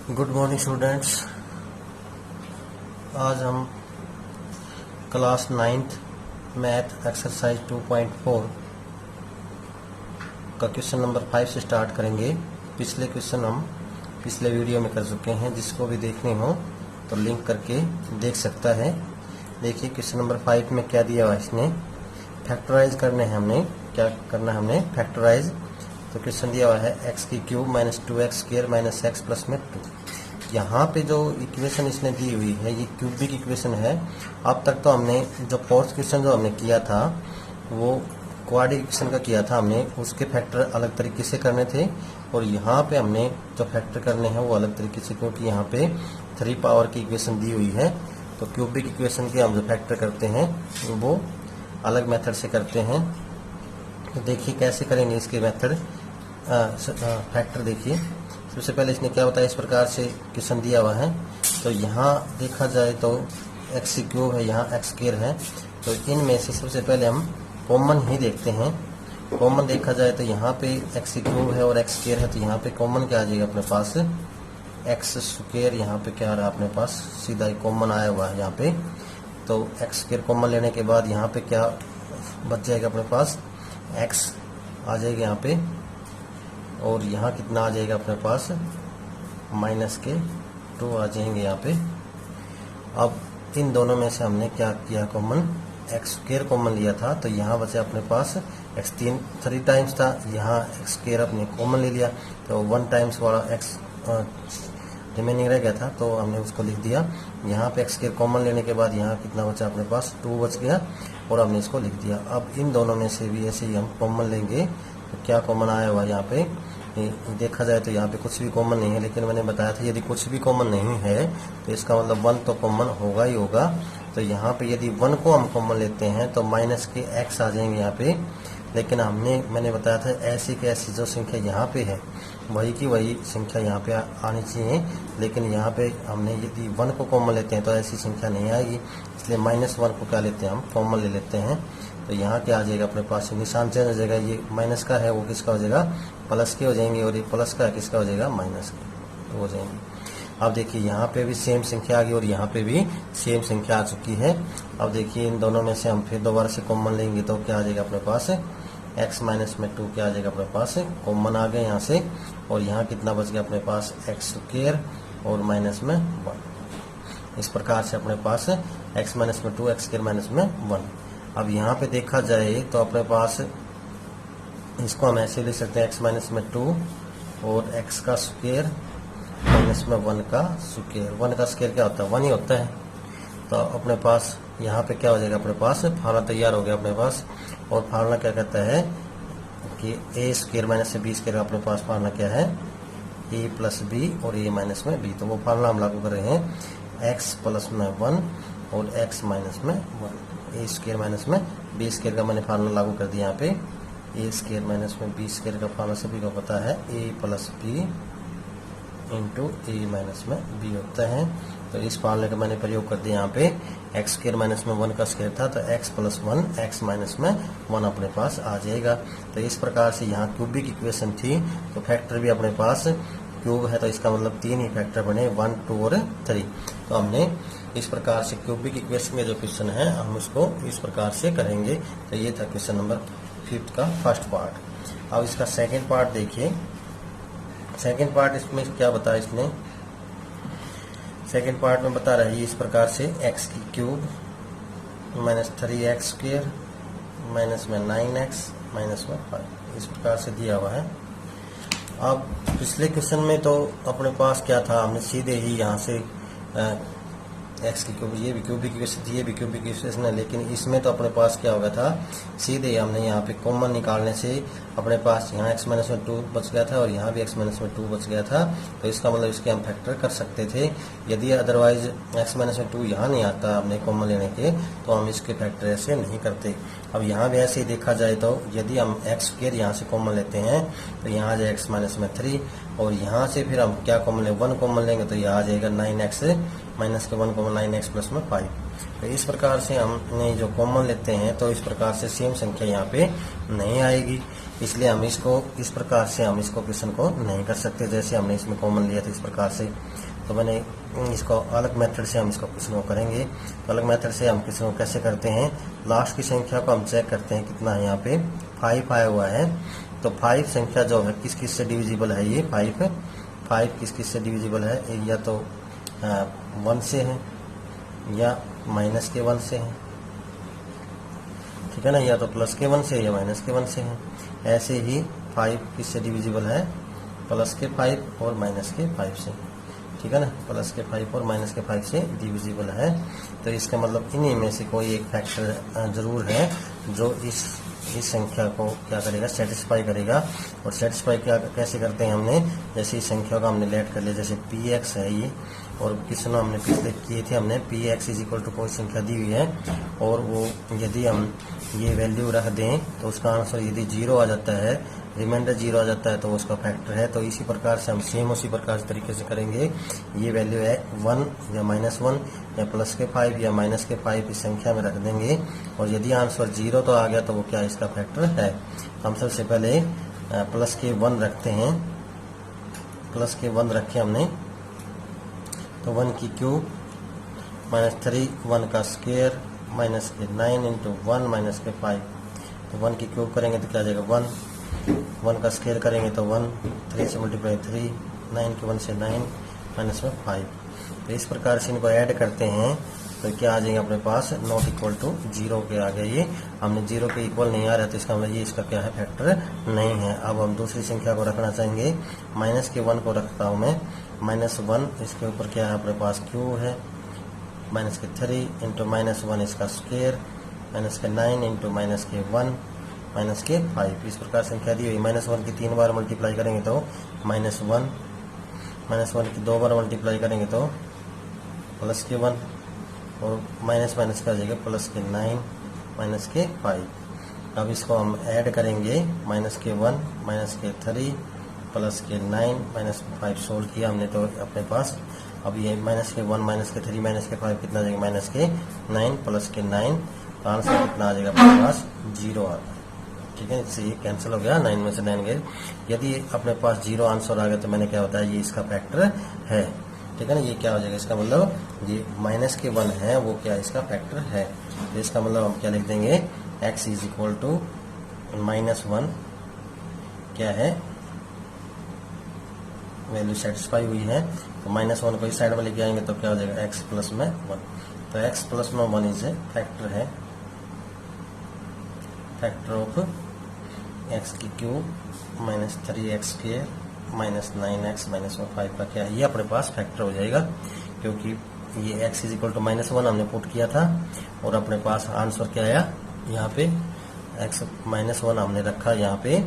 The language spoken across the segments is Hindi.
Good morning students. आज हम क्लास 9th मैथ एक्सरसाइज 2.4 का क्वेश्चन नंबर 5 से स्टार्ट करेंगे। पिछले क्वेश्चन हम पिछले वीडियो में कर चुके हैं, जिसको भी देखने हो तो लिंक करके देख सकता है। देखिए क्वेश्चन नंबर 5 में क्या दिया हुआ है, इसने फैक्टराइज करने हैं। हमने क्या करना है, हमने फैक्टराइज। तो क्वेश्चन दिया हुआ है एक्स की cube minus 2x square minus x plus में 2। यहाँ पे जो इक्वेशन इसने दी हुई है ये क्यूबिक इक्वेशन है। अब तक तो हमने जो फोर्थ क्वेश्चन जो हमने किया था वो क्वाड्रिक इक्वेशन का किया था हमने, उसके फैक्टर अलग तरीके से करने थे। और यहाँ पे हमने जो फैक्टर करने हैं वो अलग तरीके से, क्योंकि यहाँ पे 3 पावर की इक्वेशन दी हुई है। तो क्यूबिक इक्वेशन के हम जो फैक्टर करते हैं वो अलग मेथड से करते हैं। तो देखिए कैसे करेंगे इसके मेथड फैक्टर। देखिए सबसे पहले इसने क्या बताया, इस प्रकार से क्वेश्चन दिया हुआ है। तो यहाँ देखा जाए तो एक्स क्यूब है, यहाँ एक्स स्क्वायर है। तो इनमें से सबसे पहले हम कॉमन ही देखते हैं। कॉमन देखा जाए तो यहाँ पे एक्स क्यूब है और एक्स स्क्वायर है, तो यहाँ पे कॉमन क्या आ जाएगा अपने पास, एक्स स्क्वायर। यहाँ पे क्या आ रहा है अपने पास, सीधा ही कॉमन आया हुआ है यहाँ पे। तो एक्स स्क्वायर कॉमन लेने के बाद यहाँ पे क्या बच जाएगा अपने पास, एक्स आ जाएगा यहाँ पे। और यहाँ कितना आ जाएगा अपने पास, माइनस के 2 आ जाएंगे यहाँ पे। अब इन दोनों में से हमने क्या किया, कॉमन एक्स स्क्वायर कॉमन लिया था। तो यहाँ बचा अपने पास एक्स 3 टाइम्स था, यहाँ एक्स स्क्वायर अपने कॉमन ले लिया। तो 1 टाइम्स वाला एक्स रिमेनिंग रह गया था, तो हमने उसको लिख दिया। यहाँ पे एक्स स्क्वायर कॉमन लेने के बाद यहाँ कितना बचा अपने पास, 2 बच गया और हमने इसको लिख दिया। अब इन दोनों में से भी ऐसे ही हम कॉमन लेंगे। तो क्या कॉमन आया हुआ यहाँ पे, देखा जाए तो यहाँ पे कुछ भी कॉमन नहीं है, लेकिन मैंने बताया था यदि कुछ भी कॉमन नहीं है तो इसका मतलब 1 तो कॉमन होगा ही होगा। तो यहाँ पे यदि 1 को हम कॉमन लेते हैं तो माइनस के x आ जाएंगे यहाँ पे। लेकिन मैंने बताया था ऐसी की ऐसी जो संख्या यहाँ पे है वही की वही संख्या यहाँ पे आनी चाहिए। लेकिन यहाँ पे हमने यदि 1 को कॉमन लेते हैं तो ऐसी संख्या नहीं आएगी, इसलिए -1 को क्या लेते हैं, हम कॉमन ले लेते हैं। तो यहाँ क्या आ जाएगा अपने पास, निशान चेंज हो जाएगा। ये माइनस का है वो किसका हो जाएगा, प्लस के हो जाएंगे, और ये प्लस का किसका हो जाएगा, माइनस के हो जाएंगे। अब देखिए यहाँ पे भी सेम संख्या आ गई और यहाँ पे भी सेम संख्या आ चुकी है। अब देखिए इन दोनों में से हम फिर दोबारा से कॉमन लेंगे तो क्या आ जाएगा अपने पास, x माइनस में 2 क्या आ जाएगा अपने पास, कॉमन आ गए यहाँ से। और यहाँ कितना बच गया अपने पास, एक्स स्क्वायर और माइनस में 1। इस प्रकार से अपने पास x माइनस में 2 एक्स स्क्वायर माइनस में 1। अब यहाँ पे देखा जाए तो अपने पास इसको हम ऐसे लिख सकते हैं, x माइनस में 2 और x का स्क्वायर माइनस में 1 का स्क्वायर। 1 का स्क्वायर क्या होता है, 1 ही होता है। तो अपने पास यहाँ पे क्या हो जाएगा, अपने पास फार्मूला तैयार हो गया अपने पास। और फार्मूला क्या कहता है कि a स्क्वायर माइनस से b स्क्वायर का अपने पास फार्मूला क्या है, a प्लस बी और a माइनस में b। तो वो फार्मूला हम लागू कर रहे हैं, x प्लस में 1 और x माइनस में 1। a स्क्वायर माइनस में b स्क्वायर का मैंने फार्मूला लागू कर दिया यहाँ पे। a स्क्वायर माइनस में b स्क्वायर का फार्मूला सभी को पता है, a plus B into A minus में b होता है। तो इस फार्मूले का मैंने प्रयोग कर दिया यहाँ पे। एक्स स्क्वायर माइनस में 1 का स्क्वायर था, तो x प्लस 1 एक्स माइनस में 1 अपने पास आ जाएगा। तो इस प्रकार से यहाँ क्यूबिक इक्वेशन थी, तो फैक्टर भी अपने पास क्यूब है, तो इसका मतलब 3 ही फैक्टर बने, 1, 2 और 3। तो हमने इस प्रकार से क्यूबिक इक्वेशन में जो क्वेश्चन है हम उसको इस प्रकार से करेंगे। तो ये था क्वेश्चन नंबर 5 का फर्स्ट पार्ट। अब इसका सेकेंड पार्ट देखिए। सेकेंड पार्ट इसमें क्या बताया इसने, सेकेंड पार्ट में बता रहा है इस प्रकार से, एक्स की cube minus 3x square minus में 9x माइनस में 5, इस प्रकार से दिया हुआ है। अब पिछले क्वेश्चन में तो अपने पास क्या था, हमने सीधे ही यहाँ से एक्स की क्यूब, ये भी क्यूबिक इक्वेशन थी, ये भी क्यूबिक इक्वेशन है। लेकिन इसमें तो अपने पास क्या हो गया था, सीधे हमने यहाँ पे कॉमन निकालने से अपने पास यहाँ x माइनस में 2 बच गया था और यहाँ भी x माइनस में 2 बच गया था। तो इसका मतलब इसके हम फैक्टर कर सकते थे। यदि अदरवाइज x माइनस में 2 यहाँ नहीं आता हमने कॉमन लेने के, तो हम इसके फैक्टर ऐसे नहीं करते। अब यहाँ भी ऐसे ही देखा जाए तो यदि हम एक्स स्क्वायर यहाँ से कॉमन लेते हैं तो यहाँ आ जाए x माइनस में 3 और यहाँ से फिर हम क्या कॉमन लेंगे, 1 कॉमन लेंगे तो यह आ जाएगा 9x माइनस के 1 कॉमन 9x प्लस में 5। तो इस प्रकार से हमने जो कॉमन लेते हैं तो इस प्रकार से सेम संख्या यहाँ पे नहीं आएगी, इसलिए हम इसको इस प्रकार से हम इसको क्वेश्चन को नहीं कर सकते जैसे हमने इसमें कॉमन लिया था इस प्रकार से। तो मैंने इसको अलग मेथड से हम इसको क्वेश्चन को करेंगे। तो अलग मेथड से हम क्वेश्चन को कैसे करते हैं, लास्ट की संख्या को हम चेक करते हैं कितना है, यहाँ पे 5 आया हुआ है। तो 5 संख्या जो है किस किस से डिविजिबल है, ये 5 किस किस से डिविजिबल है, या तो 1 से है या माइनस के 1 से है, ठीक है ना, या तो प्लस के 1 से या माइनस के 1 से है। ऐसे ही 5 किस से डिविजिबल है, प्लस के 5 और माइनस के 5 से, ठीक है ना, प्लस के 5 और माइनस के 5 से डिविजिबल है। तो इसका मतलब इन्हीं में से कोई एक फैक्टर जरूर है जो इस संख्या को क्या करेगा, सेटिस्फाई करेगा। और सेटिस्फाई क्या कैसे करते हैं हमने, जैसे इस संख्या को हमने लेट कर लिया, जैसे px है ये, और क्वेश्चन हमने पिछले किए थे, हमने px इज इक्वल टू कोई संख्या दी हुई है और वो यदि हम ये वैल्यू रख दें तो उसका आंसर यदि 0 आ जाता है, रिमाइंडर 0 आ जाता है तो उसका फैक्टर है। तो इसी प्रकार से हम सेम उसी प्रकार से तरीके से करेंगे। ये वैल्यू है 1 या -1 या प्लस के 5 या माइनस के 5 इस संख्या में रख देंगे, और यदि आंसर 0 तो आ गया तो वो क्या इसका फैक्टर है। हम सबसे पहले प्लस के 1 रखते हैं, प्लस के 1 रखे हमने, तो 1 की क्यूब -3, 1 का स्क्वायर माइनस के 9 इंटू 1 माइनस के 5। तो 1 की क्यूब करेंगे तो क्या आ जाएगा 1 का स्क्वायर करेंगे तो 1, 3 से मल्टीप्लाई 3, 9 के 1 से 9 माइनस में 5। तो इस प्रकार से इनको ऐड करते हैं तो क्या आ जाएगा अपने पास, नॉट इक्वल टू 0 के आ गया। ये हमने 0 के इक्वल नहीं आ रहा, तो इसका मतलब ये इसका क्या है, फैक्टर नहीं है। अब हम दूसरी संख्या को रखना चाहेंगे, माइनस के 1 को रखता हूँ मैं, -1 इसके ऊपर क्या है अपने पास क्यू है, माइनस के 3 इंटू -1 इसका स्क्वायर, माइनस के 9 इंटू माइनस के 1 माइनस के 5। इस प्रकार संख्या दी हुई, -1 की 3 बार मल्टीप्लाई करेंगे तो -1, -1 की 2 बार मल्टीप्लाई करेंगे तो प्लस के 1, और माइनस माइनस का आ जाएगा प्लस के 9 माइनस के 5। अब इसको हम ऐड करेंगे, माइनस के 1 माइनस के 3 प्लस के 9 माइनस 5 सोल्व किया हमने तो अपने पास। अब ये माइनस के 1 माइनस के 3 माइनस के 5 कितना आ जाएगा, माइनस के 9 प्लस के 9, तो आंसर कितना आ जाएगा अपने पास 0 आ गया, ठीक है। इससे ये कैंसिल हो गया, 9 में से 9 गए। यदि अपने पास 0 आंसर आ गया तो मैंने क्या बताया, ये इसका फैक्टर है, ठीक है ना। ये क्या हो जाएगा, इसका मतलब ये माइनस के 1 है वो क्या इसका फैक्टर है। तो इसका मतलब हम क्या लिख देंगे, x इज इक्वल टू -1 क्या है, वैल्यू सेटिस्फाई हुई है, तो -1 को इस साइड में लेके आएंगे तो क्या हो जाएगा, x प्लस में 1। तो x प्लस में 1 इज फैक्टर है, फैक्टर ऑफ x की क्यूब -3x स्क्वायर -9x -5 का क्या है, ये अपने पास फैक्टर हो जाएगा, क्योंकि ये x इज इक्वल टू -1 हमने पुट किया था और अपने पास आंसर क्या आया, यहाँ पे x -1 हमने रखा यहाँ पे,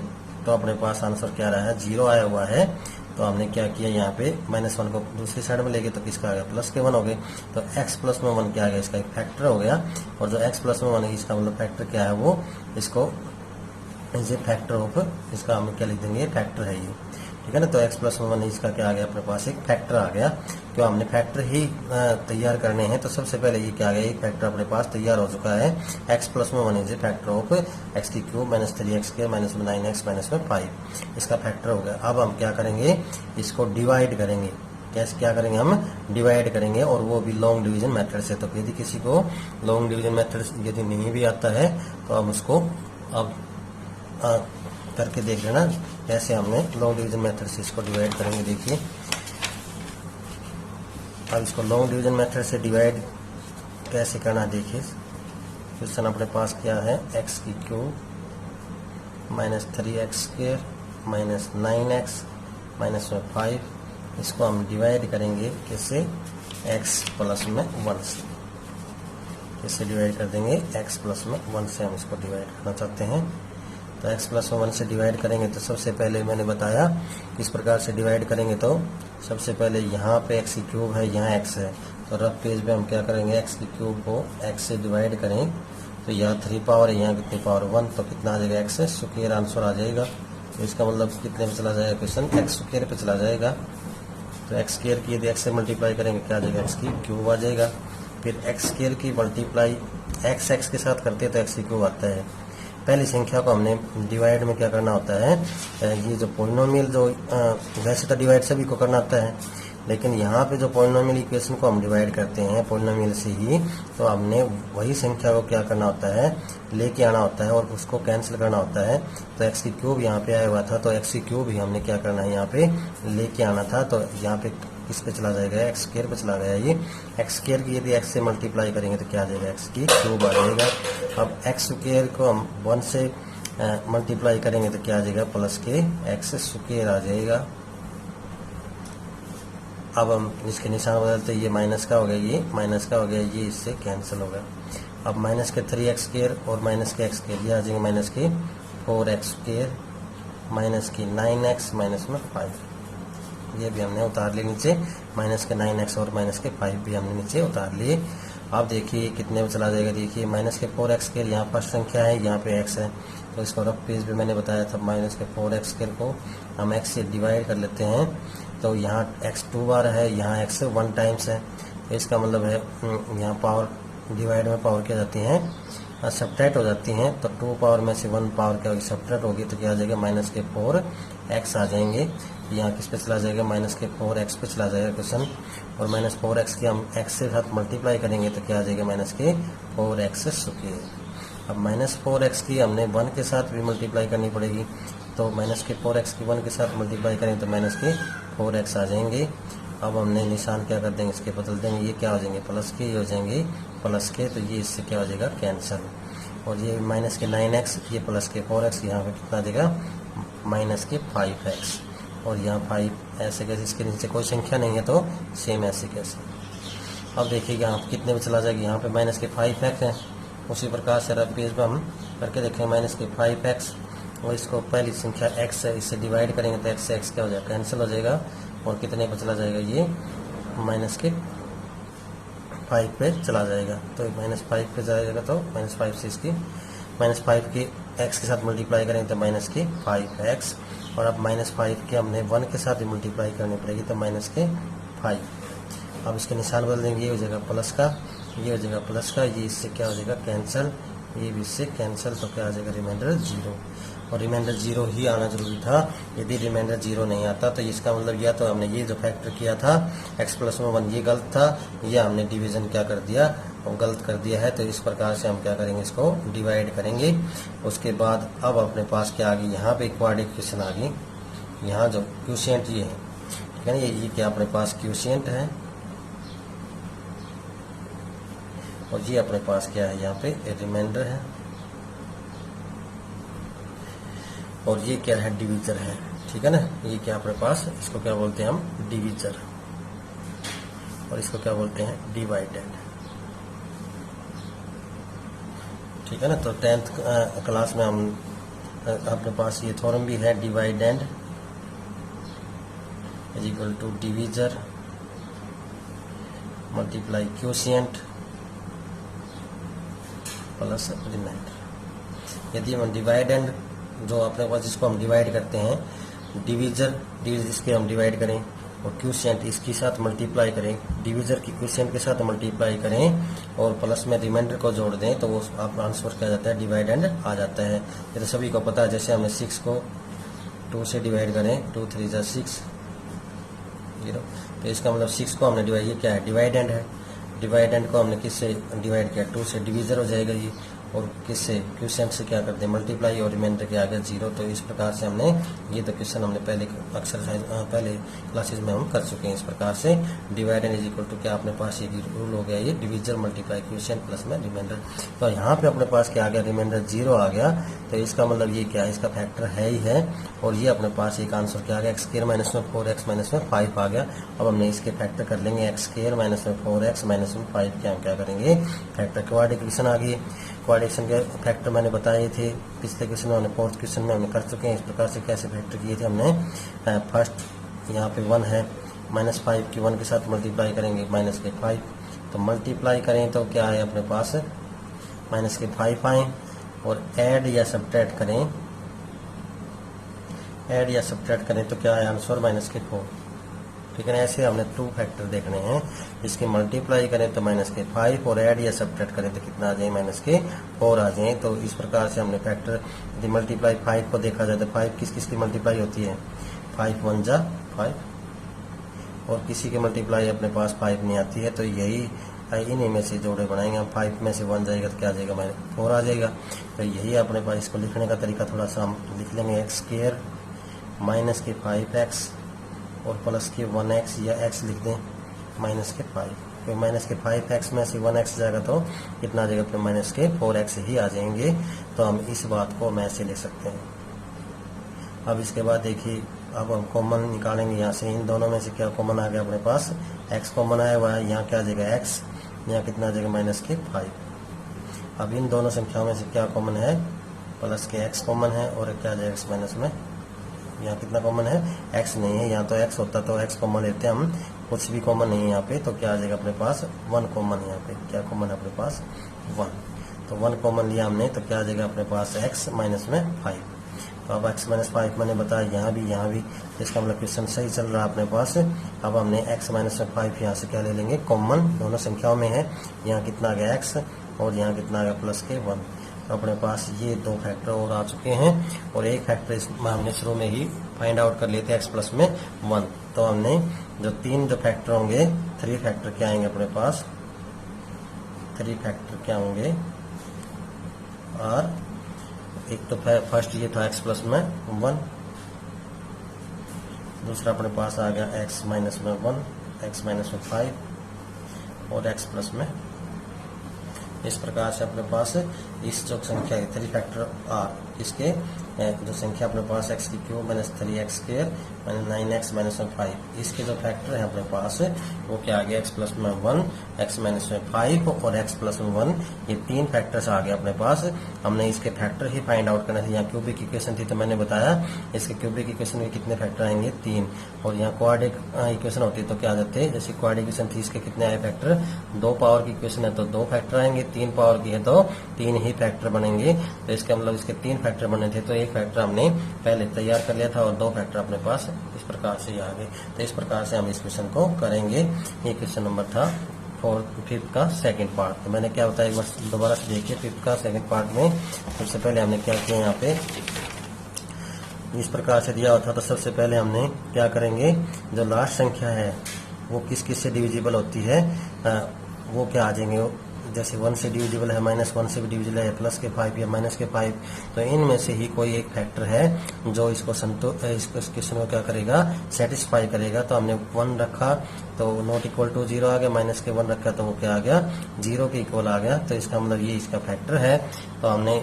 तो अपने पास आंसर क्या रहा है, 0 आया हुआ है। तो हमने क्या किया, यहाँ पे -1 को दूसरी साइड में ले गए तो किसका आ गया, प्लस के 1 हो गए। तो x प्लस में 1 क्या आ गया, इसका एक फैक्टर हो गया, और जो x प्लस में 1 है इसका मतलब फैक्टर क्या है, वो इसको इज ए फैक्टर ऑफ, इसका हम क्या लिख देंगे, फैक्टर है ये, ठीक है ना। तो x प्लस में 1 इसका क्या आ गया, अपने पास एक फैक्टर आ गया। क्यों हमने फैक्टर ही तैयार करने हैं, तो सबसे पहले ये क्या आ गया, एक फैक्टर अपने पास तैयार हो चुका है। x प्लस में 1 is a factor of x की क्यूब -3x स्क्वायर -9x -5, इसका फैक्टर हो गया। अब हम क्या करेंगे, इसको डिवाइड करेंगे। कैसे क्या करेंगे, हम डिवाइड करेंगे, और वो भी लॉन्ग डिवीजन मेथड से। तो यदि किसी को लॉन्ग डिवीजन मेथड यदि नहीं भी आता है तो हम उसको अब करके देख लेना कैसे हमने लॉन्ग डिवीजन मेथड से इसको डिवाइड करेंगे। देखिए अब इसको लॉन्ग डिवीजन मेथड से डिवाइड कैसे करना, देखिए क्वेश्चन अपने पास क्या है, x की क्यूब -3x स्क्वायर -9x -5, इसको हम डिवाइड करेंगे किससे, x प्लस में 1 से। किससे डिवाइड कर देंगे, x प्लस में 1 से हम इसको डिवाइड करना चाहते हैं। तो x प्लस में 1 से डिवाइड करेंगे तो सबसे पहले मैंने बताया किस प्रकार से डिवाइड करेंगे। तो सबसे पहले यहाँ पे x की क्यूब है, यहाँ x है, तो रफ पेज पे हम क्या करेंगे, x की क्यूब को x से डिवाइड करें तो यहाँ 3 पावर है, यहाँ कितनी पावर 1, तो कितना आ जाएगा, x स्क्वायर आंसर आ जाएगा। तो इसका मतलब कितने पे चला जाएगा क्वेश्चन, एक्स स्क्वायर पे चला जाएगा। तो एक्स स्क्वायर की यदि एक्स से मल्टीप्लाई करेंगे क्या आ जाएगा, एक्स की क्यूब आ जाएगा। फिर एक्स स्क्वायर की मल्टीप्लाई एक्स एक्स के साथ करते हैं तो एक्स की क्यूब आता है। पहली संख्या को हमने डिवाइड में क्या करना होता है, ये जो पॉलिनोमियल जो वैसे तो डिवाइड सभी को करना आता है, लेकिन यहाँ पे जो पॉलिनोमियल इक्वेशन को हम डिवाइड करते हैं पॉलिनोमियल से ही, तो हमने वही संख्या को क्या करना होता है, लेके आना होता है और उसको कैंसिल करना होता है। तो एक्स की क्यूब यहाँ पे आया हुआ था, तो एक्स की क्यूब ही हमने क्या करना है, यहाँ पे लेके आना था। तो यहाँ पे किस पे चला जाएगा, एक्स स्क्वायर पे चला गया। ये एक्स स्क्वायर की यदि एक्स से मल्टीप्लाई करेंगे तो क्या आ जाएगा, एक्स की क्यूब आ जाएगा। अब एक्स स्क्वायर को हम 1 से मल्टीप्लाई करेंगे तो क्या आ जाएगा, प्लस के एक्स स्क्वायर आ जाएगा। अब हम इसके निशान बदलते, ये माइनस का हो गया, ये माइनस का हो गया, ये इससे कैंसिल होगा। अब माइनस के 3x स्क्वायर और माइनस के एक्स स्क्वायर, ये आ जाएंगे माइनस के 4x स्क्वायर, माइनस की 9x, माइनस में 5, ये भी हमने उतार लिए नीचे। माइनस के 9x और माइनस के 5 भी हमने नीचे उतार लिए। अब देखिए कितने में चला जाएगा, देखिए माइनस के 4x स्क्वायर यहाँ फर्स्ट संख्या है, यहाँ पे x है, तो इसको रफ पेज भी मैंने बताया था। माइनस के 4x स्क्वायर को हम x से डिवाइड कर लेते हैं, तो यहाँ x 2 बार है, यहाँ x 1 टाइम्स है, तो इसका मतलब है यहाँ पावर डिवाइड में पावर क्या जाती हैं, सब्ट्रैक्ट हो जाती हैं। तो 2 पावर में से 1 पावर क्या होगी, सब्ट्रैक्ट होगी, तो क्या आ जाएगा, माइनस के 4x आ जाएंगे। यहाँ किस पे चला जाएगा, माइनस के 4x पे चला जाएगा क्वेश्चन। और माइनस 4x की हम x से साथ मल्टीप्लाई करेंगे तो क्या आ जाएगा, माइनस के 4x स्क्वायर। अब माइनस 4x की हमने 1 के साथ भी मल्टीप्लाई करनी पड़ेगी, तो माइनस के 4x की 1 के साथ मल्टीप्लाई करेंगे तो माइनस के 4x आ जाएंगे। अब हमने निशान क्या कर देंगे, इसके बदल देंगे, ये क्या हो जाएंगे, प्लस के हो जाएंगे, प्लस के, तो ये इससे क्या हो जाएगा, कैंसिल। और ये माइनस के 9x, ये प्लस के 4x, यहाँ पे कितना देगा, माइनस के 5x, और यहाँ 5 ऐसे कैसे, इसके नीचे कोई संख्या नहीं है तो सेम ऐसे कैसे। अब देखिएगा यहाँ कितने में चला जाएगा, यहाँ पे माइनस के 5x है, उसी प्रकार से रफ पेज पर हम करके देखेंगे। माइनस के 5x और इसको पहली संख्या x है, इससे डिवाइड करेंगे तो x से x क्या हो जाएगा, कैंसिल हो जाएगा। और कितने पे चला जाएगा, ये माइनस के 5 पे चला जाएगा, तो माइनस 5 पे जाएगा, तो माइनस 5 से इसकी माइनस 5 की x के साथ मल्टीप्लाई करेंगे तो माइनस के 5x। और अब माइनस 5 के हमने 1 के साथ भी मल्टीप्लाई करनी पड़ेगी, तो माइनस के 5। अब इसके निशान बदल देंगे, ये हो जाएगा प्लस का, ये हो जाएगा प्लस का, ये इससे क्या हो जाएगा, कैंसिल, ये भी इससे कैंसिल, तो क्या आ जाएगा, रिमाइंडर 0। और रिमाइंडर 0 ही आना जरूरी था। यदि रिमाइंडर 0 नहीं आता तो इसका मतलब या तो हमने ये जो फैक्टर किया था x प्लस में 1 ये गलत था, या हमने डिवीजन क्या कर दिया, और गलत कर दिया है। तो इस प्रकार से हम क्या करेंगे, इसको डिवाइड करेंगे। उसके बाद अब अपने पास क्या आ गई, यहाँ पे क्वाड्रेटिक इक्वेशन आ गई। यहाँ जो क्वोशिएंट ये है, ठीक है ना, ये क्या अपने पास क्वोशिएंट है, और ये अपने पास क्या है, यहाँ पे रिमाइंडर है, और ये क्या है, डिवीजर है, ठीक है ना। ये क्या अपने पास, इसको क्या बोलते हैं हम, डिवीजर, और इसको क्या बोलते हैं, डिवाइडेड, ठीक है ना। तो 10th क्लास में हम अपने पास ये थ्योरम भी है, dividend is equal to divisor multiply quotient plus remainder. यदि हम डिवाइड एंड जो अपने पास जिसको हम डिवाइड करते हैं, डिवीजर इसके हम डिवाइड करें और क्वोशिएंट इसके साथ मल्टीप्लाई करें, डिवीजर की क्वोशिएंट के साथ मल्टीप्लाई करें और प्लस में रिमाइंडर को जोड़ दें, तो वो आपका आंसर क्या जाता है, डिवाइड एंड आ जाता है। ये तो सभी को पता है। जैसे हमने 6 को 2 से डिवाइड करें, 2 3 जा 6 0, तो इसका मतलब 6 को हमने डिवाइड, ये क्या है, डिवाइड एंड है। डिवाइड एंड को हमने किससे डिवाइड किया, 2 से, डिवीजर हो जाएगा ये, और किससे, क्वोशिएंट से क्या करते हैं, मल्टीप्लाई, और रिमाइंडर के आगे 0। तो इस प्रकार से हमने ये तो क्वेश्चन हमने पहले एक्सरसाइज पहले क्लासेज में हम कर चुके हैं। इस प्रकार से dividend is equal to क्या अपने पास ये रूल हो गया, ये डिवीजर मल्टीप्लाई क्वोशिएंट प्लस में रिमाइंडर। तो यहाँ पे अपने पास क्या आ गया, रिमाइंडर 0 आ गया। तो इसका मतलब ये क्या है, इसका फैक्टर है ही है, और ये अपने पास एक आंसर क्या आ गया, x² माइनस में 4x माइनस में 5 आ गया। अब हमने इसके फैक्टर कर लेंगे, x² माइनस में 4x माइनस में 5 के हम क्या करेंगे, फैक्टर। क्वाड्रेटिक इक्वेशन आ गई। क्वाड्रेटिक के फैक्टर मैंने बताए थे पिछले क्वेश्चन में, हमने 4th क्वेश्चन में हमने कर चुके हैं। इस प्रकार से कैसे फैक्टर किए थे हमने, फर्स्ट यहाँ पे 1 है, -5 की 1 के साथ मल्टीप्लाई करेंगे, माइनस के 5, तो मल्टीप्लाई करें तो क्या है अपने पास, माइनस के 5 आए, और ऐड या सब्ट्रैक्ट करें ऐड या सब्ट्रैक्ट करें तो क्या है आंसर -4। ठीक है ना, ऐसे हमने 2 फैक्टर देखने हैं। इसकी मल्टीप्लाई करें तो -5 और ऐड या सब्ट्रैक्ट करें तो कितना आ जाए -4 आ जाए। तो इस प्रकार से हमने फैक्टर यदि मल्टीप्लाई 5 को देखा जाए तो 5 किस किस की मल्टीप्लाई होती है, 5 1 जा 5, और किसी की मल्टीप्लाई अपने पास 5 नहीं आती है। तो यही इन्हीं में से जोड़े बनाएंगे हम। 5 में से 1 जाएगा तो क्या आ जाएगा, -4 आ जाएगा। तो यही अपने पास इसको लिखने का तरीका थोड़ा सा हम लिख लेंगे, x² -5x और +1x या x लिख दें -5। तो -5x में से 1x जाएगा तो कितना आ जाएगा, फिर -4x ही आ जाएंगे। तो हम इस बात को मैं से ले सकते हैं। अब इसके बाद देखिए, अब हम कॉमन निकालेंगे यहाँ से। इन दोनों में से क्या कॉमन आ गया अपने पास, x कॉमन आया हुआ है। यहाँ क्या आ जाएगा x, यहाँ कितना आ जाएगा -5। अब इन दोनों संख्याओं में से क्या कॉमन है, +x कॉमन है, और क्या आ जाएगा x माइनस में, यहाँ कितना कॉमन है, x नहीं है। यहाँ तो x होता तो x कॉमन लेते हैं हम, कुछ भी कॉमन नहीं है यहाँ पे। तो क्या आ जाएगा अपने पास 1 कॉमन है। यहाँ पे क्या कॉमन है अपने पास 1, तो 1 कॉमन लिया हमने। तो क्या आ जाएगा अपने पास x -5। तो अब x -5 मैंने बताया यहाँ भी, इसका मतलब क्वेश्चन सही चल रहा है अपने पास। अब हमने x -5 यहाँ से क्या ले लेंगे, कॉमन दोनों संख्याओं में है। यहाँ कितना आ गया x और यहाँ कितना आ गया +1। तो अपने पास ये 2 फैक्टर और आ चुके हैं, और एक फैक्टर इसमें हमने शुरू में ही फाइंड आउट कर लिए थे, x+1। तो हमने जो 3 फैक्टर होंगे, 3 फैक्टर क्या आएंगे अपने पास, 3 फैक्टर क्या होंगे। और एक तो फर्स्ट ये था x+1, दूसरा अपने पास आ गया x -1, x -5 और x+। इस प्रकार से अपने पास इस जो संख्या 3 फैक्टर आर, इसके जो संख्या अपने पास x³ -3x² -9x -5, इसके जो फैक्टर है अपने पास वो क्या आ गया, x+1, x -5 और x+1। ये 3 फैक्टर्स आ गए अपने पास। हमने इसके फैक्टर ही फाइंड आउट करना थे। यहाँ क्यूबिक इक्वेशन थी तो मैंने बताया इसके क्यूबिक इक्वेशन में कितने फैक्टर आएंगे, 3। और यहाँ क्वाड्रिक इक्वेशन होती तो क्या जाते, जैसे क्वाड्रिक इक्वेशन थी, इसके कितने आए फैक्टर, 2 पावर की इक्वेशन है तो 2 फैक्टर आएंगे, 3 पावर की है तो 3 ही फैक्टर बनेंगे। तो इसका मतलब इसके 3 फैक्टर बने थे, तो 1 फैक्टर हमने पहले तैयार कर लिया था और 2 फैक्टर अपने पास इस प्रकार से आ गए। तो इस प्रकार से हम इस क्वेश्चन को करेंगे। ये क्वेश्चन नंबर था 5th का सेकंड पार्ट। तो मैंने क्या बताया, एक बार दोबारा से देखिए। 5th का सेकंड पार्ट में सबसे पहले हमने क्या किया, यहाँ पे इस प्रकार से दिया हुआ था। तो सबसे पहले हमने क्या करेंगे, जो लास्ट संख्या है वो किस किस से डिविजिबल होती है, वो क्या आ जाएंगे, जैसे 1 से डिविजिबल है, -1 से भी डिविजिबल है, +5 या -5। तो इनमें से ही कोई एक फैक्टर है जो इसको इस क्वेश्चन को क्या करेगा, सेटिस्फाई करेगा। तो हमने 1 रखा तो नॉट इक्वल टू 0 आ गया, -1 रखा तो वो क्या आ गया, 0 के इक्वल आ गया। तो इसका मतलब ये इसका फैक्टर है। तो हमने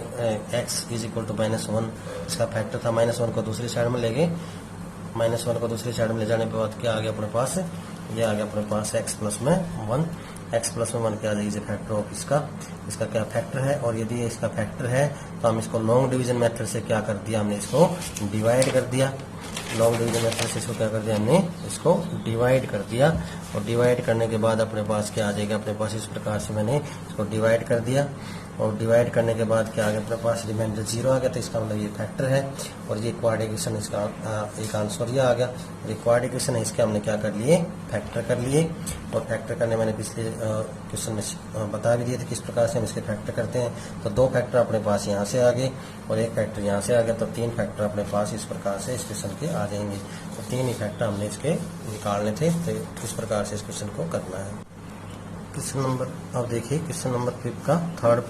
x = -1, इसका फैक्टर था। -1 को दूसरी साइड में ले गए, -1 को दूसरी साइड में ले जाने के बाद क्या आ गया अपने पास, ये आ गया अपने पास x+1। x+1 क्या आ जाएगी, फैक्टर ऑफ इसका क्या फैक्टर है। और यदि इसका फैक्टर है तो हम इसको लॉन्ग डिवीजन मेथड से क्या कर दिया, हमने इसको डिवाइड कर दिया। लॉन्ग डिवीजन मेथड से इसको क्या कर दिया, हमने इसको डिवाइड कर दिया। और डिवाइड करने के बाद अपने पास क्या आ जाएगा, अपने पास इस प्रकार से मैंने इसको डिवाइड कर दिया। और डिवाइड करने के बाद क्या आ गया अपने पास, रिमाइंडर 0 आ गया। तो इसका मतलब ये फैक्टर है। और ये क्वाड इक्वेशन, इसका एक आंसर ये आ गया। ये क्वाड इक्वेशन है, इसके हमने क्या कर लिए, फैक्टर कर लिए। और फैक्टर करने मैंने पिछले क्वेश्चन में बता भी दिए थे किस प्रकार से हम इसके फैक्टर करते हैं। तो 2 फैक्टर अपने पास यहाँ से आ गए और 1 फैक्टर यहाँ से आ गया। तो 3 फैक्टर अपने पास इस प्रकार से इस क्वेश्चन के आ जाएंगे। तो 3 ही फैक्टर हमने इसके निकालने थे। तो इस प्रकार से इस क्वेश्चन को करना है। क्वेश्चन नंबर, अब देखिए क्वेश्चन नंबर 5 का थर्ड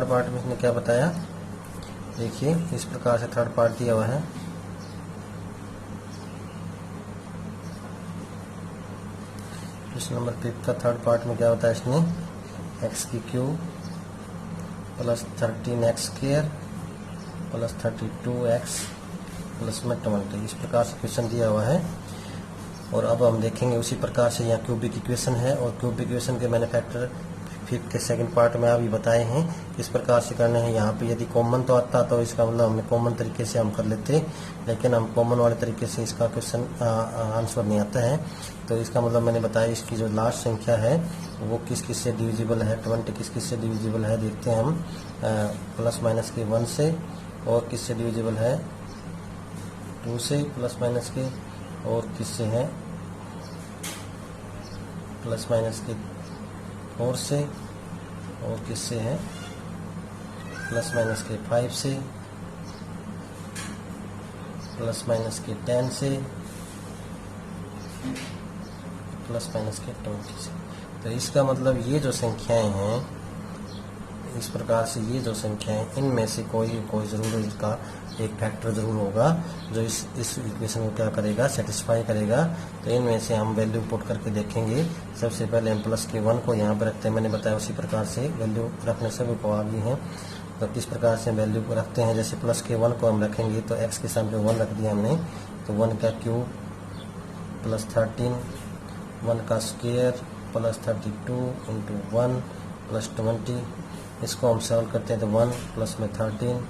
पार्ट में इसने क्या बताया, देखिए इस प्रकार से थर्ड पार्ट दिया हुआ है। क्वेश्चन नंबर 5 का थर्ड पार्ट में क्या बताया इसने, x³ +13x² +32x +20, इस प्रकार से क्वेश्चन दिया हुआ है। और अब हम देखेंगे उसी प्रकार से यहाँ क्यूबिक इक्वेशन है। और क्यूबिक इक्वेशन के मैंने फैक्टर 5th के सेकंड पार्ट में अभी बताए हैं किस प्रकार से करने हैं। यहाँ पे यदि कॉमन तो आता तो इसका मतलब हमने कॉमन तरीके से हम कर लेते, लेकिन हम कॉमन वाले तरीके से इसका क्वेश्चन आंसर नहीं आता है। तो इसका मतलब मैंने बताया इसकी जो लास्ट संख्या है वो किस किस से डिविजिबल है, 20 किस किस से डिविजिबल है देखते हैं हम। ±1 से, और किस से डिविजिबल है, 2 से प्लस माइनस के, और किससे है प्लस माइनस के 4 से, और किससे है प्लस माइनस के 5 से, प्लस माइनस के 10 से, प्लस माइनस के 20 से। तो इसका मतलब ये जो संख्याएं हैं, इस प्रकार से ये जो संख्याएं, इनमें से कोई ज़रूर इसका एक फैक्टर ज़रूर होगा जो इस इक्वेशन को क्या करेगा, सेटिस्फाई करेगा। तो इनमें से हम वैल्यू पुट करके देखेंगे। सबसे पहले हम प्लस के 1 को यहाँ पर रखते हैं, मैंने बताया उसी प्रकार से वैल्यू रखने से भी आगे हैं। तो किस प्रकार से वैल्यू को रखते हैं, जैसे प्लस के 1 को हम रखेंगे तो x के सामने 1 रख दिया हमने, तो 1 का क्यूब प्लस 13, 1 का स्क्वायर प्लस 32 इंटू 1 प्लस 20। इसको हम सॉल्व करते हैं तो 1 प्लस में 13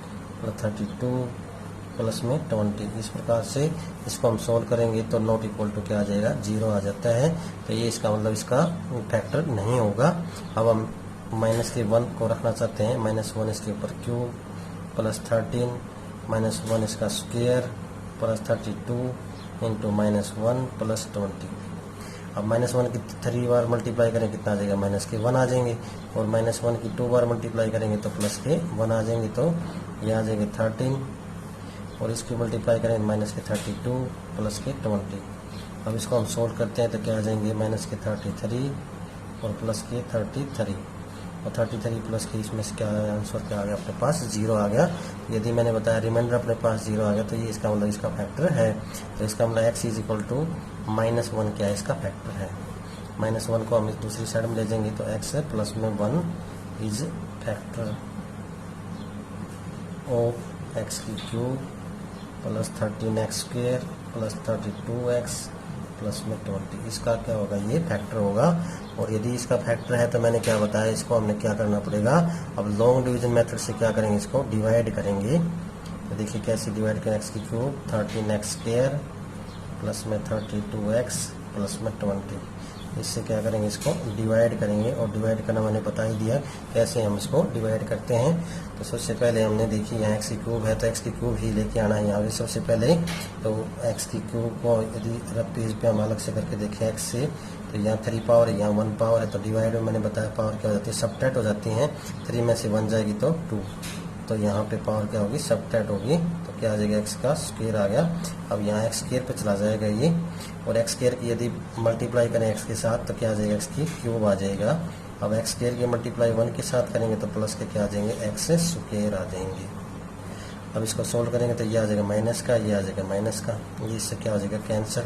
प्लस 32 प्लस में 20। इस प्रकार से इसको हम सॉल्व करेंगे तो नॉट इक्वल टू क्या आ जाएगा, 0 आ जाता है। तो ये इसका मतलब इसका फैक्टर नहीं होगा। अब हम माइनस के 1 को रखना चाहते हैं, -1 इसके ऊपर क्यूब प्लस 13 -1 इसका स्क्वायर प्लस 32 इंटू -1 प्लस 20। अब -1 की 3 बार मल्टीप्लाई करें कितना आ जाएगा, माइनस के 1 आ जाएंगे, और -1 की 2 बार मल्टीप्लाई करेंगे तो प्लस के 1 आ जाएंगे। तो ये आ जाएंगे 13, और इसकी मल्टीप्लाई करें माइनस के 32 प्लस के 20। अब इसको हम सोल्व करते हैं तो क्या आ जाएंगे, माइनस के 33 और प्लस के 33, और 33 प्लस के इसमें से क्या आंसर क्या आ गया अपने पास, 0 आ गया। यदि मैंने बताया रिमाइंडर अपने पास 0 आ गया तो ये इसका मतलब इसका फैक्टर है। तो इसका मतलब x इज इक्वल टू -1 क्या है, इसका फैक्टर है। -1 को हम इस दूसरी साइड में ले जाएंगे तो x है प्लस में 1 इज फैक्टर ऑफ x की cube plus 13x square plus 32x plus में 20। इसका क्या होगा, ये फैक्टर होगा। और यदि इसका फैक्टर है तो मैंने क्या बताया, इसको हमने क्या करना पड़ेगा, अब लॉन्ग डिवीजन मेथड से क्या करेंगे, इसको डिवाइड करेंगे। तो देखिए कैसे डिवाइड करें, x की क्यूब 13x स्क्वायर प्लस में 32x प्लस में 20। इससे क्या करेंगे, इसको डिवाइड करेंगे, और डिवाइड करना मैंने बता ही दिया कैसे हम इसको डिवाइड करते हैं। तो सबसे पहले हमने देखी यहाँ x की क्यूब है तो x की क्यूब ही लेके आना है यहाँ पे सबसे पहले। तो x की क्यूब को यदि रफ पेज पे हम अलग से करके देखें x से, तो यहाँ 3 पावर है, यहाँ 1 पावर है, तो डिवाइड में मैंने बताया पावर क्या हो जाती है, सबट्रैक्ट हो जाती हैं। 3 में से 1 जाएगी तो 2, तो यहाँ पे पावर क्या होगी, सबट्रैक्ट होगी। तो क्या आ जाएगा, x का स्क्वायर आ गया। अब यहाँ x स्क्वायर पे चला जाएगा ये, और x स्क्वायर की यदि मल्टीप्लाई करें x के साथ तो क्या आ जाएगा, x की क्यूब आ जाएगा। अब x स्क्वायर की मल्टीप्लाई 1 के साथ करेंगे तो प्लस के क्या आ जाएंगे, x स्क्वायर आ जाएंगे। अब इसको सोल्व करेंगे तो ये आ जाएगा माइनस का, ये आ जाएगा माइनस का, ये इससे क्या हो जाएगा कैंसिल।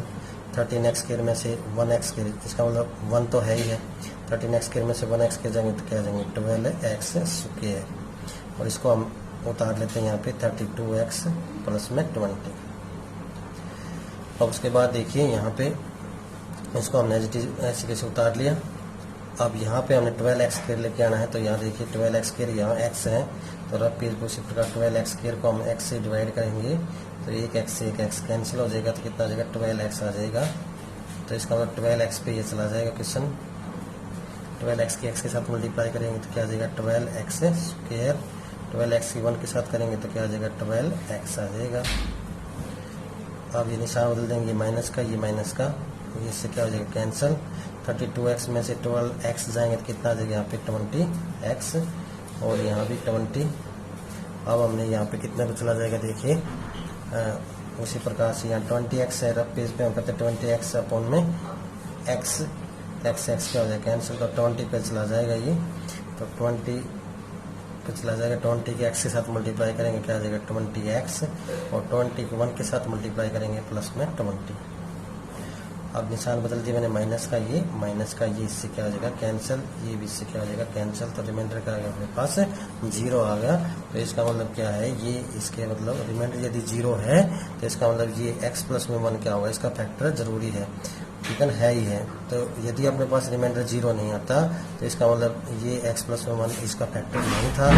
13x स्क्वायर में से 1x स्क्वायर, इसका मतलब 1 तो है ही है, 13x स्क्वायर में से 1x स्क्वायर जाएंगे तो क्या आ जाएंगे 12x स्क्वायर, और इसको हम उतार लेते हैं यहाँ पे 32x प्लस में 20। अब उसके बाद देखिए यहाँ पे इसको हमने ऐसे कैसे उतार लिया। अब यहाँ पे हमने 12x स्क्वायर लेके आना है, तो यहाँ देखिए 12x स्क्वायर यहाँ x है, तो रफ पेज पर उसी प्रकार 12x स्क्वायर को हम x से डिवाइड करेंगे तो एक x से एक x कैंसिल हो जाएगा, तो कितना आ जाएगा 12x आ जाएगा। तो इसका मतलब 12x पे ये चला जाएगा क्वेश्चन, 12x की x के साथ मल्टीप्लाई करेंगे तो क्या आ जाएगा 12x स्क्वायर, 12x की 1 के साथ करेंगे तो क्या आ जाएगा 12x आ जाएगा। अब ये निशान बदल देंगे, माइनस का ये माइनस का, ये इससे क्या हो जाएगा कैंसिल। 32x में से 12x जाएंगे तो कितना आ जाएगा यहाँ पे 20x, और यहाँ भी 20। अब हमने यहाँ पे कितने पे चला जाएगा देखिए, उसी प्रकार से यहाँ 20x है, रफ पेज पे हम करते 20x अपॉन में x क्या हो जाएगा कैंसिल, तो 20 पे चला जाएगा ये, तो 20 पे चला जाएगा, 20 के x के साथ मल्टीप्लाई करेंगे क्या आ जाएगा 20x, और 20 को 1 के साथ मल्टीप्लाई करेंगे प्लस में 20। अब निशान बदल दिया मैंने, माइनस का ये इससे क्या हो जाएगा कैंसिल, ये भी इससे क्या हो जाएगा कैंसिल, तो रिमाइंडर का अपने पास 0 आ गया। तो इसका मतलब क्या है, ये इसके मतलब रिमाइंडर यदि 0 है तो इसका मतलब ये x प्लस में 1 क्या होगा, इसका फैक्टर जरूरी है, ठीक है ही है। तो यदि अपने पास रिमाइंडर 0 नहीं आता तो इसका मतलब ये x प्लस में 1 इसका फैक्टर नहीं था,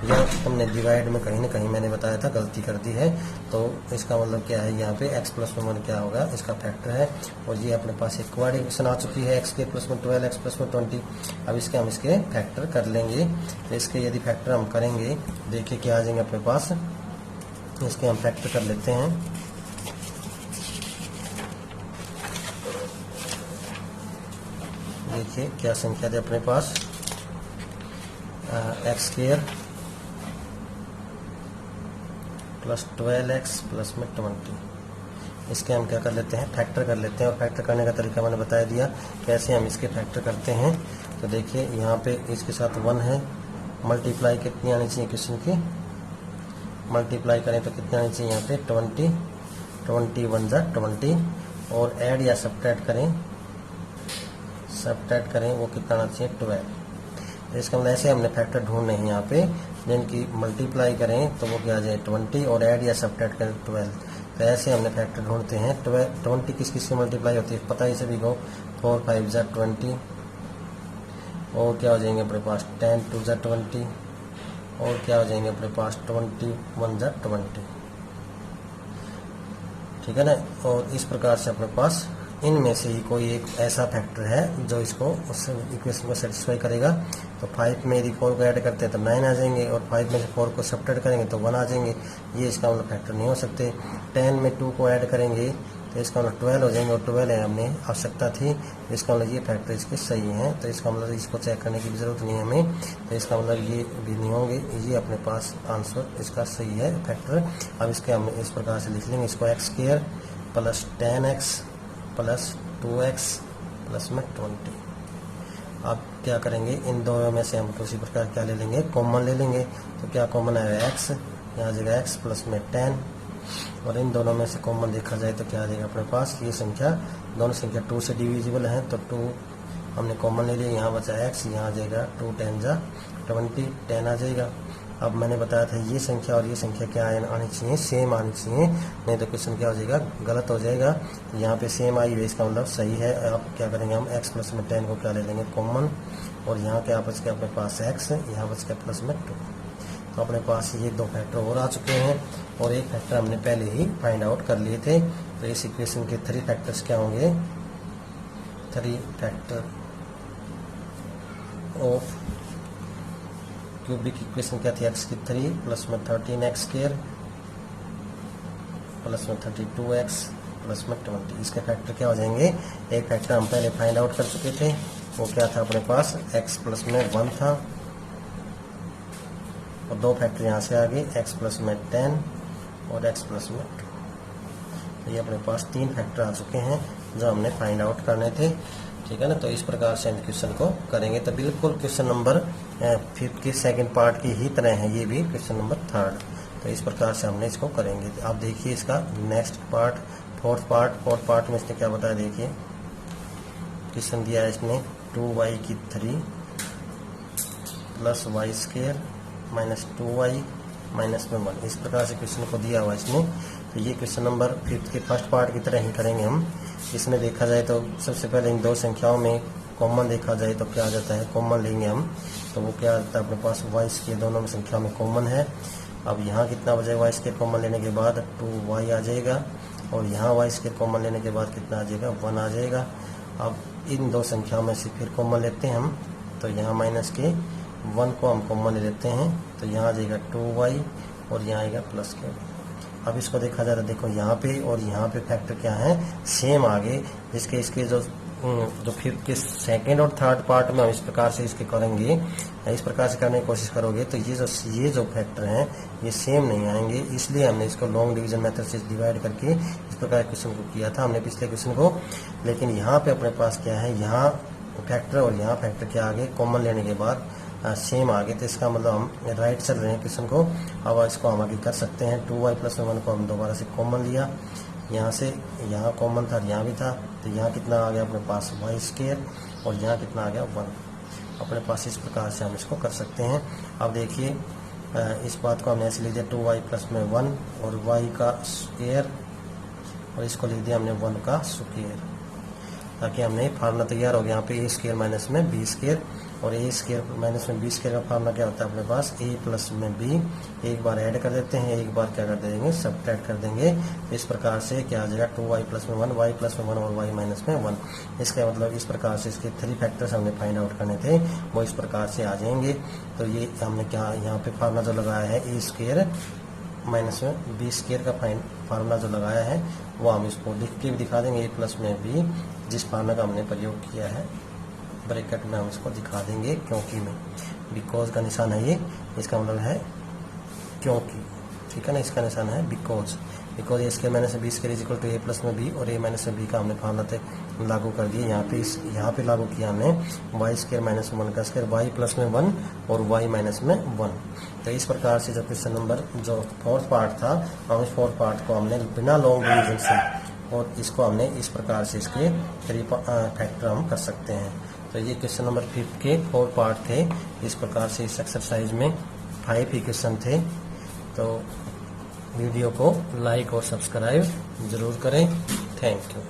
या हमने डिवाइड में कहीं ना कहीं मैंने बताया था गलती कर दी है। तो इसका मतलब क्या है, यहाँ पे x प्लस में 1 क्या होगा, इसका फैक्टर है। और ये अपने पास एक क्वाड इक्वेशन आ चुकी है, x के प्लस में 12x प्लस में 20। अब इसके हम इसके फैक्टर कर लेंगे, तो इसके यदि फैक्टर हम करेंगे देखिए क्या आ जाएंगे अपने पास, इसके हम फैक्टर कर लेते हैं। देखिए क्या संख्या थी अपने पास, x square plus 12x plus में 20। इसके हम क्या कर लेते हैं, फैक्टर कर लेते हैं। और फैक्टर करने का तरीका मैंने बता दिया कैसे हम इसके फैक्टर करते हैं। तो देखिए यहाँ पे इसके साथ 1 है, मल्टीप्लाई कितनी आनी चाहिए क्वेश्चन की, मल्टीप्लाई करें तो कितनी आनी चाहिए यहाँ पे 20, 21 जा 20, और ऐड या सब्ट्रैक्ट करें वो कितना आना चाहिए 12। तो इसका मतलब ऐसे हमने फैक्टर ढूंढने हैं यहाँ पे, जिनकी मल्टीप्लाई करें तो वो क्या आ जाए 20 और ऐड या सब्ट्रैक्ट करें 12। तो ऐसे हमने फैक्टर ढूंढते हैं। 20 किस किस की मल्टीप्लाई होती है पता ही सभी को, 4 5 जा 20, और क्या हो जाएंगे अपने पास 10 2 जा 20, और क्या हो जाएंगे अपने पास 21 जा 20, ठीक है ना। और इस प्रकार से अपने पास इनमें से ही कोई एक ऐसा फैक्टर है जो इसको उस इक्वेशन को सेटिस्फाई करेगा। तो 5 में यदि 4 को ऐड करते हैं तो 9 आ जाएंगे, और 5 में से 4 को सब्ट्रैक्ट करेंगे तो 1 आ जाएंगे। ये इसका मतलब फैक्टर नहीं हो सकते। 10 में 2 को ऐड करेंगे तो इसका मतलब 12 हो जाएंगे, और 12 है हमने आवश्यकता थी, इसका मतलब ये फैक्टर इसके सही हैं। तो इसका मतलब इसको चेक करने की भी जरूरत नहीं है हमें, तो इसका मतलब ये भी नहीं होंगे, ये अपने पास आंसर इसका सही है फैक्टर। अब इसके हम इस प्रकार से लिख लेंगे इसको, x square plus 10x plus 2x plus में 20। अब क्या करेंगे, इन दोनों में से हम उसी प्रकार क्या ले लेंगे, कॉमन ले लेंगे। तो क्या कॉमन आएगा x, यहाँ आ जाएगा x प्लस में 10, और इन दोनों में से कॉमन देखा जाए तो क्या आ जाएगा अपने पास, ये संख्या दोनों संख्या 2 से डिविजिबल है, तो 2 हमने कॉमन ले लिया, यहाँ बचा x, यहाँ आ जाएगा 2 10 जा 20, 10 आ जाएगा। अब मैंने बताया था ये संख्या और ये संख्या क्या आनी चाहिए, सेम आनी चाहिए, नहीं तो क्वेश्चन क्या हो जाएगा, गलत हो जाएगा। यहाँ पे सेम आई हुई, इसका मतलब सही है। अब क्या करेंगे हम, x प्लस में 10 को क्या ले लेंगे कॉमन, और यहाँ क्या बच गया अपने पास x, यहाँ बच गया प्लस में 2। तो अपने पास ये 2 फैक्टर और आ चुके हैं, और एक फैक्टर हमने पहले ही फाइंड आउट कर लिए थे। तो इस इक्वेशन के 3 फैक्टर्स क्या होंगे, 3 फैक्टर ऑफ क्यूबिक इक्वेशन क्या थी, x की 3 प्लस में 13x स्क्वायर प्लस में 32x प्लस में 20। इसके फैक्टर क्या हो जाएंगे, एक फैक्टर हम पहले फाइंड आउट कर चुके थे, वो क्या था अपने पास, x प्लस में 1 था, और 2 फैक्टर यहाँ से आ गए, x प्लस में 10 और x प्लस में 2। तो ये अपने पास 3 फैक्टर आ चुके हैं जो हमने फाइंड आउट करने थे, ठीक है ना। तो इस प्रकार से हम क्वेश्चन को करेंगे। तो बिल्कुल क्वेश्चन नंबर 5 के सेकंड पार्ट की ही तरह है ये भी क्वेश्चन नंबर 3। तो इस प्रकार से हमने इसको करेंगे। तो आप देखिए इसका नेक्स्ट पार्ट, फोर्थ पार्ट में इसने क्या बताया, देखिए क्वेश्चन दिया है इसने 2y की 3 plus Y square minus 2y minus में 1। इस प्रकार से क्वेश्चन को दिया हुआ इसने। तो ये क्वेश्चन नंबर 5 के फर्स्ट पार्ट की तरह ही करेंगे हम। इसमें देखा जाए तो सबसे पहले इन 2 संख्याओं में कॉमन देखा जाए तो क्या आ जाता है, कॉमन लेंगे हम, तो वो क्या आता है अपने पास, y स्क्वायर दोनों में संख्या में कॉमन है। अब यहाँ कितना बचेगा, y स्क्वायर कॉमन लेने के बाद 2y आ जाएगा, और यहाँ y स्क्वायर कॉमन लेने के बाद कितना आ जाएगा, 1 आ जाएगा। अब इन 2 संख्याओं में से फिर कॉमन लेते हैं हम, तो यहाँ माइनस के 1 को हम कॉमन ले लेते हैं, तो यहाँ आ जाएगा 2y और यहाँ आएगा प्लस के। अब इसको देखा जाए तो देखो यहाँ पे और यहाँ पे फैक्टर क्या है, सेम आ गए। इसके जो 5th के सेकंड और थर्ड पार्ट में हम इस प्रकार से इसके करेंगे, इस प्रकार से करने की कोशिश करोगे तो ये जो फैक्टर हैं ये सेम नहीं आएंगे। इसलिए हमने इसको लॉन्ग डिवीजन मेथड से डिवाइड करके इस प्रकार क्वेश्चन को किया था हमने पिछले क्वेश्चन को। लेकिन यहाँ पे अपने पास क्या है, यहाँ फैक्टर और यहाँ फैक्टर क्या आ गए, कॉमन लेने के बाद सेम आ गए। तो इसका मतलब हम राइट चल रहे हैं क्वेश्चन को। अब इसको हम आगे कर सकते हैं। 2y प्लस 1 को हम दोबारा से कॉमन लिया, यहाँ से यहाँ कॉमन था, यहाँ भी था, तो यहाँ कितना आ गया अपने पास y स्क्वायर, और यहाँ कितना आ गया 1। अपने पास इस प्रकार से हम इसको कर सकते हैं। अब देखिए इस बात को हमने ऐसे लिख दिया 2y प्लस में 1 और y का स्क्वायर, और इसको लिख दिया हमने 1 का स्क्वायर, ताकि हमने फार्मूला तैयार हो गया। यहाँ पे a स्क्वायर माइनस में b स्क्वायर, और a स्क्वायर माइनस में b स्क्वायर का फार्मूला क्या होता है अपने पास, a प्लस में b। एक बार ऐड कर देते हैं, एक बार क्या कर देंगे, सब्ट्रैक्ट कर देंगे। तो इस प्रकार से क्या आ जाएगा, 2y प्लस में 1, y प्लस में 1 और y माइनस में 1। इसका मतलब इस प्रकार से इसके 3 फैक्टर्स हमने फाइंड आउट करने थे, वो इस प्रकार से आ जाएंगे। तो ये हमने क्या यहाँ पे फार्मूला जो लगाया है, a स्क्वायर माइनस में b स्क्वायर का फार्मूला जो लगाया है वो हम इसको लिख के भी दिखा देंगे, a प्लस में b, जिस फार्मूला का हमने प्रयोग किया है। ब्रैकेट में हम इसको दिखा देंगे क्योंकि में, बिकॉज का निशान है ये, इसका मतलब है क्योंकि, ठीक है ना, इसका निशान है because. Because A square minus B square is equal to A plus में बी, और ए माइनस में बी का हमने फॉर्मूला लागू कर दिया यहाँ पे लागू किया हमने वाई स्क्वायर माइनस 1 का स्क्वायर, वाई प्लस में 1 और वाई माइनस में 1। तो इस प्रकार से जो क्वेश्चन नंबर जो फोर्थ पार्ट था, हम इस फोर्थ पार्ट को हमने बिना लॉन्ग डिवीजन से, और इसको हमने इस प्रकार से इसके 3 फैक्टर हम कर सकते हैं। तो ये क्वेश्चन नंबर 5 के 4 पार्ट थे। इस प्रकार से इस एक्सरसाइज में 5 ही क्वेश्चन थे। तो वीडियो को लाइक और सब्सक्राइब जरूर करें। Thank you.